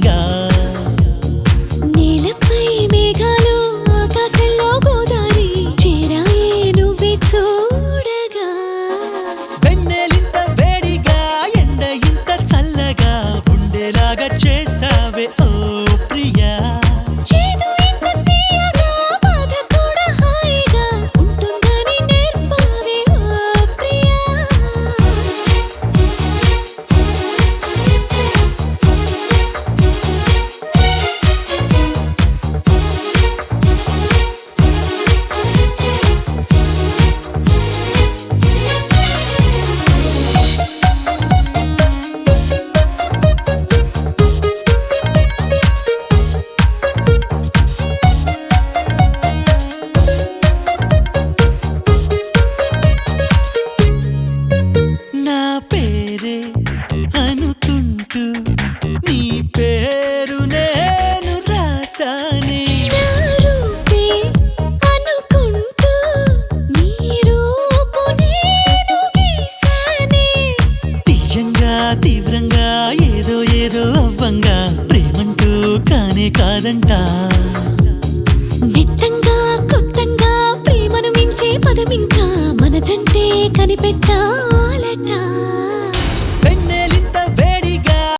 హాయిగా నీలపై మేఘాలు ఆకాశంలో గోదారి చేరాయే నువ్వే చూడగా వెన్నెలింత వేడిగా ఎండ ఇంత చల్లగా ఉండేలాగా చేసావే ఓ ప్రియా చేదు ఇంత తీయగా బాధ కూడా హాయిగా ఉంటుందని నేర్పావే ఓ ప్రియా నా పేరే అనుకుంటూ నీ పేరు నేను రాసానే నా రూపే అనుకుంటూ నీ రూపు నేను గీసానే తీయంగా తీవ్రంగా ఏదో ఏదో అవ్వంగా ప్రేమంటూ కానే కాదంటా